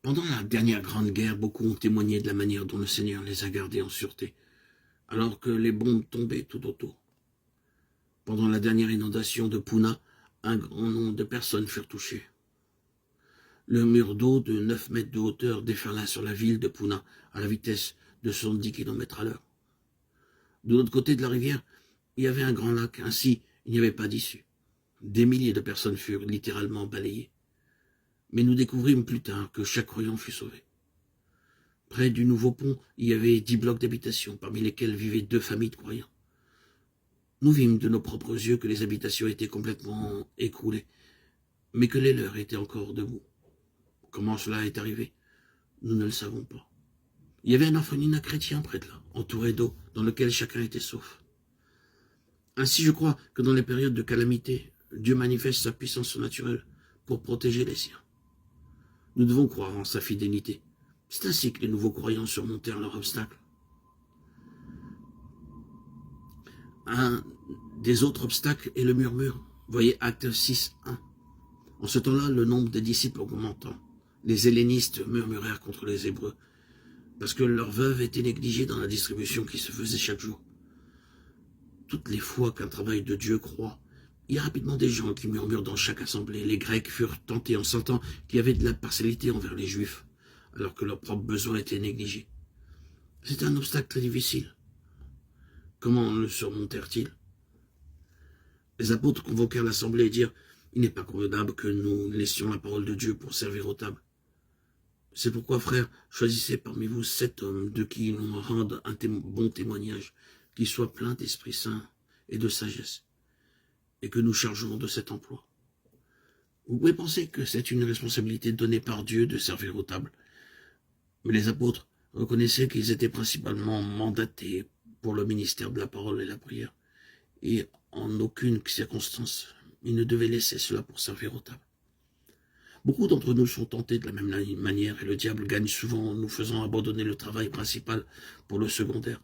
Pendant la dernière grande guerre, beaucoup ont témoigné de la manière dont le Seigneur les a gardés en sûreté, alors que les bombes tombaient tout autour. Pendant la dernière inondation de Puna, un grand nombre de personnes furent touchées. Le mur d'eau de 9 mètres de hauteur déferla sur la ville de Puna à la vitesse de 70 km à l'heure. De l'autre côté de la rivière, il y avait un grand lac, ainsi il n'y avait pas d'issue. Des milliers de personnes furent littéralement balayées. Mais nous découvrimmes plus tard que chaque croyant fut sauvé. Près du nouveau pont, il y avait 10 blocs d'habitation, parmi lesquels vivaient 2 familles de croyants. Nous vîmes de nos propres yeux que les habitations étaient complètement écroulées, mais que les leurs étaient encore debout. Comment cela est arrivé? Nous ne le savons pas. Il y avait un orphelinat chrétien près de là, entouré d'eau, dans lequel chacun était sauf. Ainsi, je crois que dans les périodes de calamité, Dieu manifeste sa puissance surnaturelle pour protéger les siens. Nous devons croire en sa fidélité. C'est ainsi que les nouveaux croyants surmontèrent leurs obstacles. Un des autres obstacles est le murmure. Voyez Actes 6, 1. En ce temps-là, le nombre des disciples augmentant. Les hellénistes murmurèrent contre les Hébreux, parce que leurs veuves étaient négligées dans la distribution qui se faisait chaque jour. Toutes les fois qu'un travail de Dieu croît, il y a rapidement des gens qui murmurent dans chaque assemblée. Les Grecs furent tentés en sentant qu'il y avait de la partialité envers les Juifs, alors que leurs propres besoins étaient négligés. C'était un obstacle très difficile. Comment le surmontèrent-ils? Les apôtres convoquèrent l'assemblée et dirent « Il n'est pas convenable que nous laissions la parole de Dieu pour servir aux tables. C'est pourquoi, frères, choisissez parmi vous 7 hommes de qui l'on rende un bon témoignage, qui soient pleins d'Esprit Saint et de sagesse, et que nous chargerons de cet emploi. » Vous pouvez penser que c'est une responsabilité donnée par Dieu de servir aux tables, mais les apôtres reconnaissaient qu'ils étaient principalement mandatés pour le ministère de la parole et la prière, et en aucune circonstance, ils ne devaient laisser cela pour servir aux tables. Beaucoup d'entre nous sont tentés de la même manière, et le diable gagne souvent en nous faisant abandonner le travail principal pour le secondaire.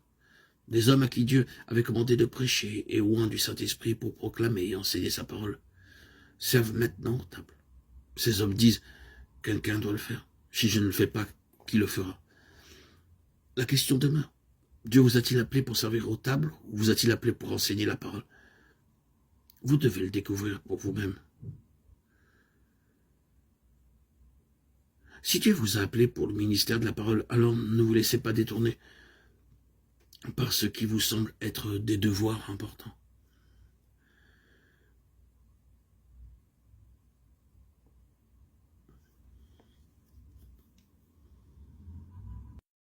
Des hommes à qui Dieu avait commandé de prêcher et oint du Saint-Esprit pour proclamer et enseigner sa parole servent maintenant aux tables. Ces hommes disent « Quelqu'un doit le faire. Si je ne le fais pas, qui le fera ?» La question demeure. Dieu vous a-t-il appelé pour servir aux tables ou vous a-t-il appelé pour enseigner la parole? Vous devez le découvrir pour vous-même. Si Dieu vous a appelé pour le ministère de la parole, alors ne vous laissez pas détourner par ce qui vous semble être des devoirs importants.